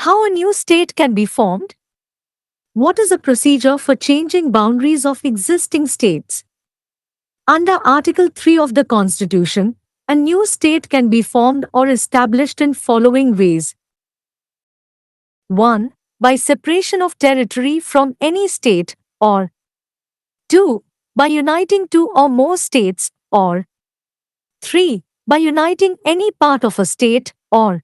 How a new state can be formed? What is the procedure for changing boundaries of existing states? Under Article 3 of the Constitution, a new state can be formed or established in following ways. 1. By separation of territory from any state, or 2. By uniting two or more states, or 3. By uniting any part of a state, or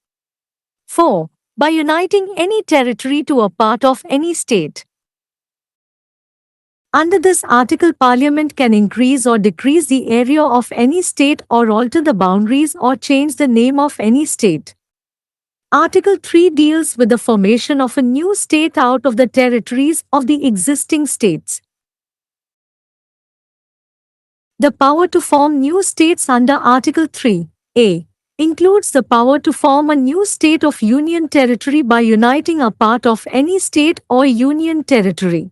4. By uniting any territory to a part of any state. Under this article, Parliament can increase or decrease the area of any state or alter the boundaries or change the name of any state. Article 3 deals with the formation of a new state out of the territories of the existing states. The power to form new states under Article 3(a) includes the power to form a new state of union territory by uniting a part of any state or union territory.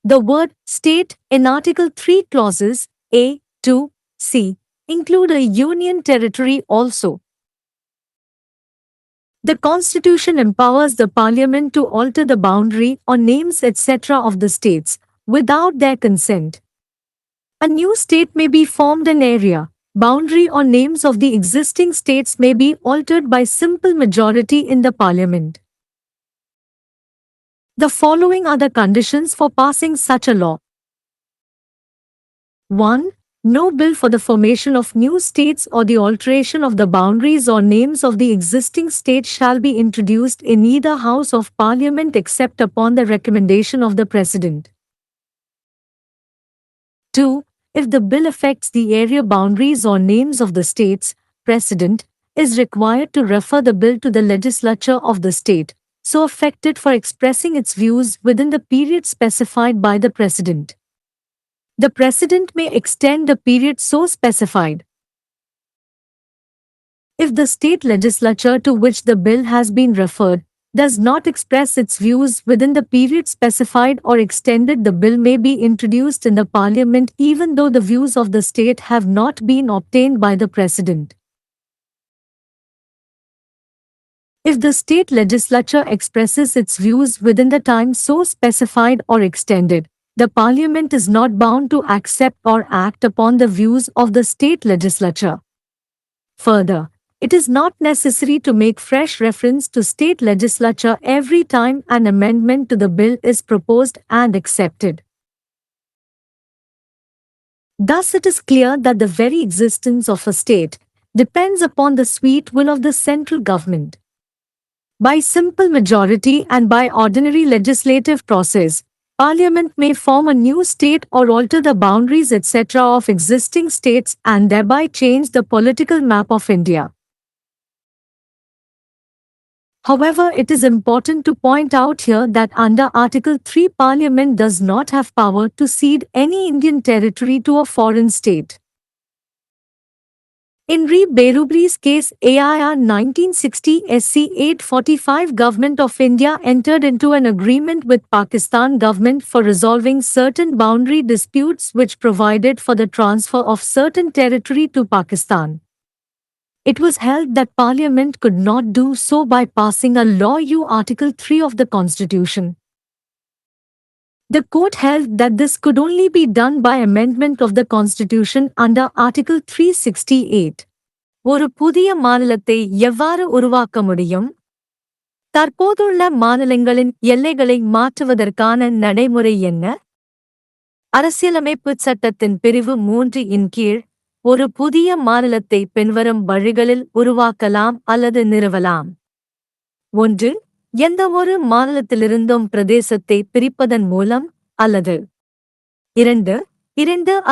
The word state in Article 3 clauses A to C include a union territory also. The Constitution empowers the Parliament to alter the boundary or names etc. of the states without their consent. A new state may be formed in area, boundary or names of the existing states may be altered by simple majority in the Parliament. The following are the conditions for passing such a law. 1. No bill for the formation of new states or the alteration of the boundaries or names of the existing states shall be introduced in either House of Parliament except upon the recommendation of the President. 2. If the bill affects the area boundaries or names of the states, President is required to refer the bill to the legislature of the state so affected for expressing its views within the period specified by the President. The President may extend the period so specified. If the state legislature to which the bill has been referred does not express its views within the period specified or extended, the bill may be introduced in the Parliament even though the views of the state have not been obtained by the President. If the state legislature expresses its views within the time so specified or extended, the Parliament is not bound to accept or act upon the views of the state legislature. Further, it is not necessary to make fresh reference to state legislature every time an amendment to the bill is proposed and accepted. Thus, it is clear that the very existence of a state depends upon the sweet will of the central government. By simple majority and by ordinary legislative process, Parliament may form a new state or alter the boundaries etc. of existing states and thereby change the political map of India. However, it is important to point out here that under Article 3, Parliament does not have power to cede any Indian territory to a foreign state. In Re Berubre's case AIR 1960 SC 845, Government of India entered into an agreement with Pakistan government for resolving certain boundary disputes which provided for the transfer of certain territory to Pakistan. It was held that Parliament could not do so by passing a law u Article 3 of the Constitution. The court held that this could only be done by amendment of the Constitution under Article 368. ஒரு புதிய மாநிலத்தை எவ்வாறு உருவாக்க முடியும்? தற்போதுள்ள மாநிலங்களின் எல்லைகளை மாற்றுவதற்கான நடைமுறை என்ன? அரசியலமைப்புச் சட்டத்தின் பிரிவு 3 இன் கீழ் ஒரு புதிய மாநிலத்தை பின்வரும் வழிகளில் உருவாக்கலாம் அல்லது நிறுவலாம். 1. எந்தவொரு மாநிலத்திலிருந்தும் பிரதேசத்தை பிரிப்பதன் மூலம், அல்லது 2.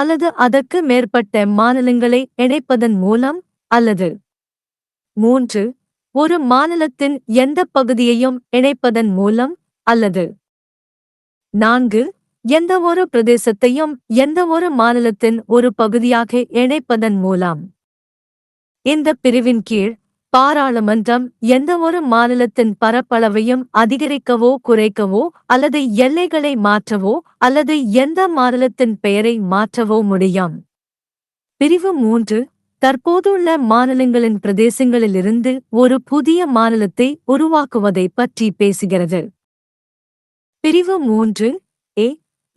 அல்லது அதற்கு மேற்பட்ட மாநிலங்களை இணைப்பதன் மூலம், அல்லது 3. ஒரு மாநிலத்தின் எந்த பகுதியையும் இணைப்பதன் மூலம், அல்லது 4. எந்தவொரு பிரதேசத்தையும் எந்தவொரு மாநிலத்தின் ஒரு பகுதியாக இணைப்பதன் மூலம். இந்த பிரிவின் கீழ் பாராளுமன்றம் எந்தவொரு மாநிலத்தின் பரப்பளவையும் அதிகரிக்கவோ குறைக்கவோ அல்லது எல்லைகளை மாற்றவோ அல்லது எந்த மாநிலத்தின் பெயரை மாற்றவோ முடியும். பிரிவு 3 தற்போதுள்ள மாநிலங்களின் பிரதேசங்களிலிருந்து ஒரு புதிய மாநிலத்தை உருவாக்குவதை பற்றி பேசுகிறது. பிரிவு 3 ஏ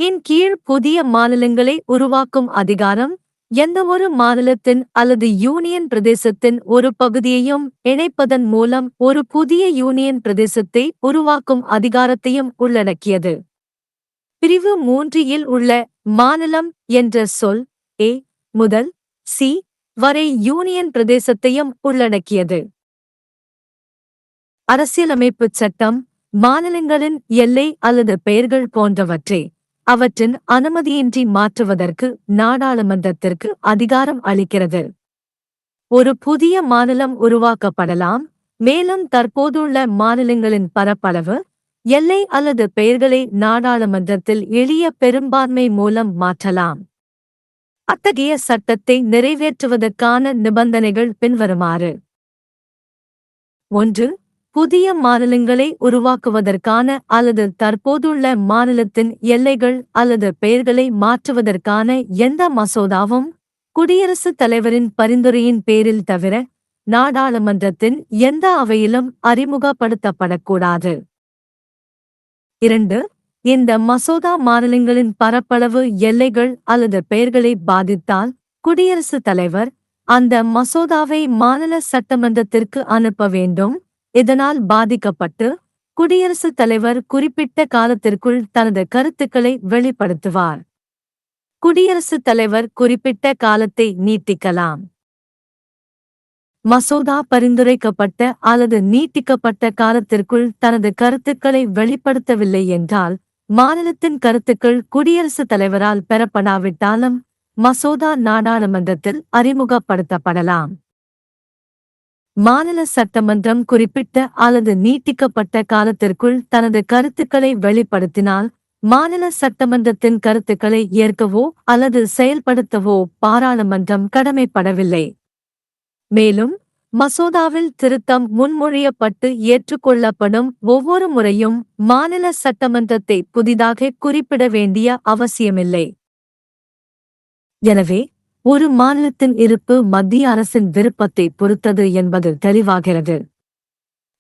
இன் கீழ் புதிய மாநிலங்களை உருவாக்கும் அதிகாரம் எந்தவொரு மாநிலத்தின் அல்லது யூனியன் பிரதேசத்தின் ஒரு பகுதியையும் இணைப்பதன் மூலம் ஒரு புதிய யூனியன் பிரதேசத்தை உருவாக்கும் அதிகாரத்தையும் உள்ளடக்கியது. பிரிவு 3 இல் உள்ள மாநிலம் என்ற சொல் ஏ முதல் சி வரை யூனியன் பிரதேசத்தையும் உள்ளடக்கியது. அரசியலமைப்புச் சட்டம் மாநிலங்களின் எல்லை அல்லது பெயர்கள் போன்றவற்றை அவற்றின் அனுமதியின்றி மாற்றுவதற்கு நாடாளுமன்றத்திற்கு அதிகாரம் அளிக்கிறது. ஒரு புதிய மாநிலம் உருவாக்கப்படலாம், மேலும் தற்போதுள்ள மாநிலங்களின் பரப்பளவு, எல்லை அல்லது பெயர்களை நாடாளுமன்றத்தில் எளிய பெரும்பான்மை மூலம் மாற்றலாம். அத்தகைய சட்டத்தை நிறைவேற்றுவதற்கான நிபந்தனைகள் பின்வருமாறு. 1. புதிய மாநிலங்களை உருவாக்குவதற்கான அல்லது தற்போதுள்ள மாநிலத்தின் எல்லைகள் அல்லது பெயர்களை மாற்றுவதற்கான எந்த மசோதாவும் குடியரசுத் தலைவரின் பரிந்துரையின் பேரில் தவிர நாடாளுமன்றத்தின் எந்த அவையிலும் அறிமுகப்படுத்தப்படக்கூடாது. 2. இந்த மசோதா மாநிலங்களின் பரப்பளவு, எல்லைகள் அல்லது பெயர்களை பாதித்தால் குடியரசுத் தலைவர் அந்த மசோதாவை மாநில சட்டமன்றத்திற்கு அனுப்ப வேண்டும். இதனால் பாதிக்கப்பட்டு குடியரசுத் தலைவர் குறிப்பிட்ட காலத்திற்குள் தனது கருத்துக்களை வெளிப்படுத்துவார். குடியரசுத் தலைவர் குறிப்பிட்ட காலத்தை நீட்டிக்கலாம். மசோதா பரிந்துரைக்கப்பட்ட அல்லது நீட்டிக்கப்பட்ட காலத்திற்குள் தனது கருத்துக்களை வெளிப்படுத்தவில்லை என்றால் மாநிலத்தின் கருத்துக்கள் குடியரசுத் தலைவரால் பெறப்படாவிட்டாலும் மசோதா நாடாளுமன்றத்தில் அறிமுகப்படுத்தப்படலாம். மாநில சட்டமன்றம் குறிப்பிட்ட அல்லது நீட்டிக்கப்பட்ட காலத்திற்குள் தனது கருத்துக்களை வெளிப்படுத்தினால் மாநில சட்டமன்றத்தின் கருத்துக்களை ஏற்கவோ அல்லது செயல்படுத்தவோ பாராளுமன்றம் கடமைப்படவில்லை. மேலும் மசோதாவில் திருத்தம் முன்மொழியப்பட்டு ஏற்றுக்கொள்ளப்படும் ஒவ்வொரு முறையும் மாநில சட்டமன்றத்தை புதிதாக குறிப்பிட வேண்டிய அவசியமில்லை. எனவே ஒரு மாநிலத்தின் இருப்பு மத்திய அரசின் விருப்பத்தை பொறுத்தது என்பது தெளிவாகிறது.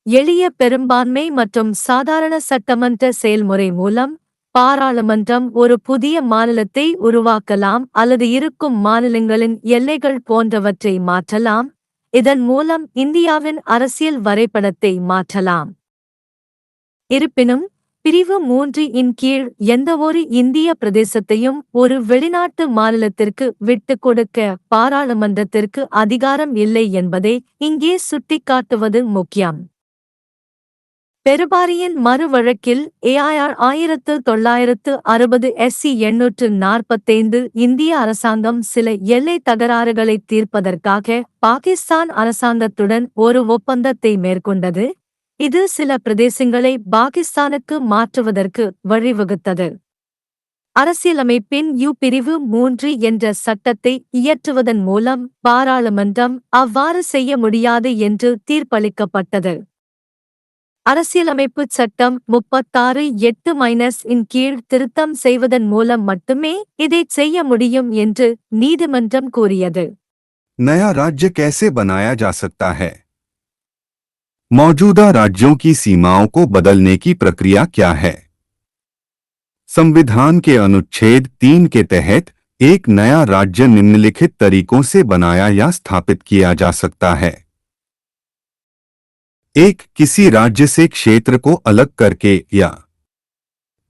எளிய பெரும்பான்மை மற்றும் சாதாரண சட்டமன்ற செயல்முறை மூலம் பாராளுமன்றம் ஒரு புதிய மாநிலத்தை உருவாக்கலாம் அல்லது இருக்கும் மாநிலங்களின் எல்லைகள் போன்றவற்றை மாற்றலாம். இதன் மூலம் இந்தியாவின் அரசியல் வரைபடத்தை மாற்றலாம். இருப்பினும் பிரிவு 3 இன் கீழ் எந்தவொரு இந்திய பிரதேசத்தையும் ஒரு வெளிநாட்டு மாநிலத்திற்கு விட்டுக் கொடுக்க பாராளுமன்றத்திற்கு அதிகாரம் இல்லை என்பதை இங்கே சுட்டிக்காட்டுவது முக்கியம். பெருபாரியின் மறு வழக்கில் ஏஆர் 1960 SC 845 இந்திய அரசாங்கம் சில எல்லை தகராறுகளை தீர்ப்பதற்காக பாகிஸ்தான் அரசாங்கத்துடன் ஒரு ஒப்பந்தத்தை மேற்கொண்டது. இது சில பிரதேசங்களை பாகிஸ்தானுக்கு மாற்றுவதற்கு வழிவகுத்தது. அரசியலமைப்பின் பிரிவு 3 என்ற சட்டத்தை இயற்றுவதன் மூலம் பாராளுமன்றம் அவ்வாறு செய்ய முடியாது என்று தீர்ப்பளிக்கப்பட்டது. அரசியலமைப்புச் சட்டம் 36(8) இன் கீழ் திருத்தம் செய்வதன் மூலம் மட்டுமே இதைச் செய்ய முடியும் என்று நீதிமன்றம் கூறியது. नया राज्य कैसे बनाया जा सकता है? मौजूदा राज्यों की सीमाओं को बदलने की प्रक्रिया क्या है? संविधान के अनुच्छेद 3 के तहत एक नया राज्य निम्नलिखित तरीकों से बनाया या स्थापित किया जा सकता है। 1. किसी राज्य से क्षेत्र को अलग करके या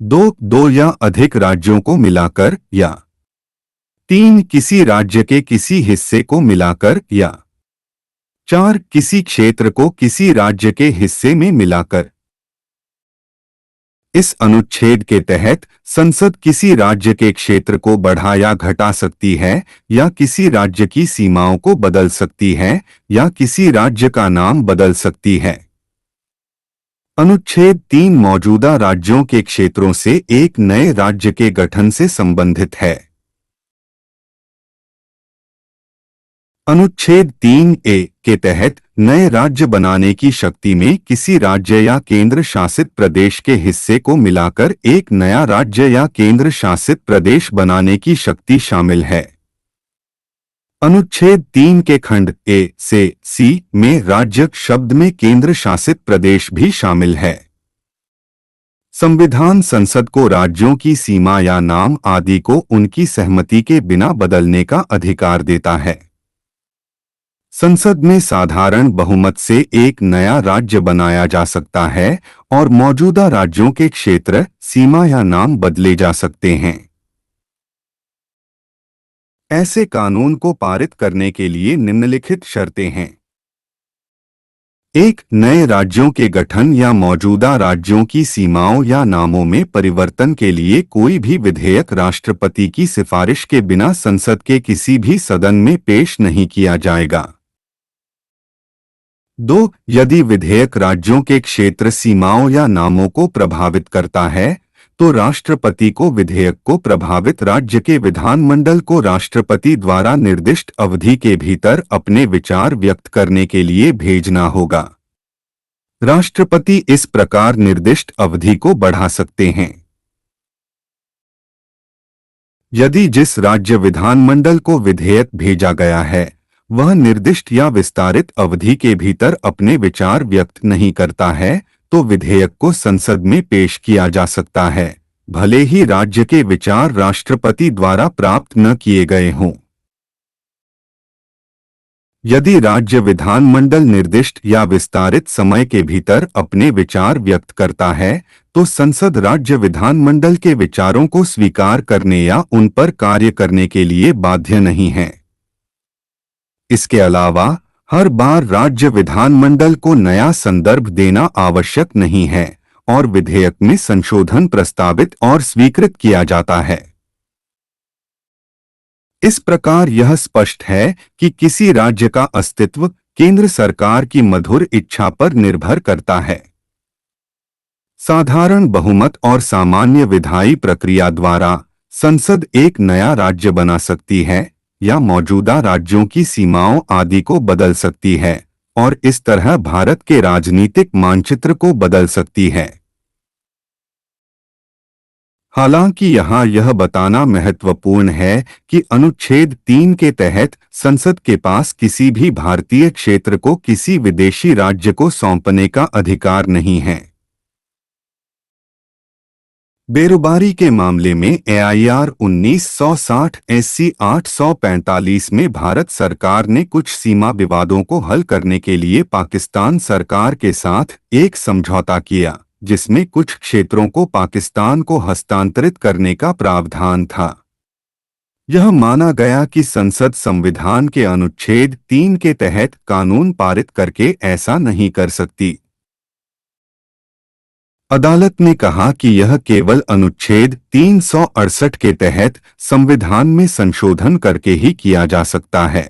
2 या अधिक राज्यों को मिलाकर या 3. किसी राज्य के किसी हिस्से को मिलाकर या 4. किसी क्षेत्र को किसी राज्य के हिस्से में मिलाकर। इस अनुच्छेद के तहत संसद किसी राज्य के क्षेत्र को बढ़ा या घटा सकती है या किसी राज्य की सीमाओं को बदल सकती है या किसी राज्य का नाम बदल सकती है। अनुच्छेद 3 मौजूदा राज्यों के क्षेत्रों से एक नए राज्य के गठन से संबंधित है। अनुच्छेद 3A के तहत नए राज्य बनाने की शक्ति में किसी राज्य या केंद्र शासित प्रदेश के हिस्से को मिलाकर एक नया राज्य या केंद्र शासित प्रदेश बनाने की शक्ति शामिल है। अनुच्छेद 3 के खंड ए से सी में राज्य शब्द में केंद्र शासित प्रदेश भी शामिल है। संविधान संसद को राज्यों की सीमा या नाम आदि को उनकी सहमति के बिना बदलने का अधिकार देता है। संसद में साधारण बहुमत से एक नया राज्य बनाया जा सकता है और मौजूदा राज्यों के क्षेत्र, सीमा या नाम बदले जा सकते हैं। ऐसे कानून को पारित करने के लिए निम्नलिखित शर्तें हैं। 1. नए राज्यों के गठन या मौजूदा राज्यों की सीमाओं या नामों में परिवर्तन के लिए कोई भी विधेयक राष्ट्रपति की सिफारिश के बिना संसद के किसी भी सदन में पेश नहीं किया जाएगा। 2. यदि विधेयक राज्यों के क्षेत्र, सीमाओं या नामों को प्रभावित करता है तो राष्ट्रपति को विधेयक को प्रभावित राज्य के विधानमंडल को राष्ट्रपति द्वारा निर्दिष्ट अवधि के भीतर अपने विचार व्यक्त करने के लिए भेजना होगा। राष्ट्रपति इस प्रकार निर्दिष्ट अवधि को बढ़ा सकते हैं। यदि जिस राज्य विधानमंडल को विधेयक भेजा गया है वह निर्दिष्ट या विस्तारित अवधि के भीतर अपने विचार व्यक्त नहीं करता है तो विधेयक को संसद में पेश किया जा सकता है, भले ही राज्य के विचार राष्ट्रपति द्वारा प्राप्त न किए गए हों। यदि राज्य विधानमंडल निर्दिष्ट या विस्तारित समय के भीतर अपने विचार व्यक्त करता है तो संसद राज्य विधानमंडल के विचारों को स्वीकार करने या उन पर कार्य करने के लिए बाध्य नहीं है। इसके अलावा हर बार राज्य विधानमंडल को नया संदर्भ देना आवश्यक नहीं है और विधेयक में संशोधन प्रस्तावित और स्वीकृत किया जाता है। इस प्रकार यह स्पष्ट है कि किसी राज्य का अस्तित्व केंद्र सरकार की मधुर इच्छा पर निर्भर करता है। साधारण बहुमत और सामान्य विधायी प्रक्रिया द्वारा संसद एक नया राज्य बना सकती है या मौजूदा राज्यों की सीमाओं आदि को बदल सकती है और इस तरह भारत के राजनीतिक मानचित्र को बदल सकती है। हालांकि यहाँ यह बताना महत्वपूर्ण है कि अनुच्छेद 3 के तहत संसद के पास किसी भी भारतीय क्षेत्र को किसी विदेशी राज्य को सौंपने का अधिकार नहीं है। बेरोजगारी के मामले में AIR 1960 SC 845 में भारत सरकार ने कुछ सीमा विवादों को हल करने के लिए पाकिस्तान सरकार के साथ एक समझौता किया, जिसमें कुछ क्षेत्रों को पाकिस्तान को हस्तांतरित करने का प्रावधान था। यह माना गया कि संसद संविधान के अनुच्छेद 3 के तहत कानून पारित करके ऐसा नहीं कर सकती। अदालत ने कहा कि यह केवल अनुच्छेद 368 के तहत संविधान में संशोधन करके ही किया जा सकता है।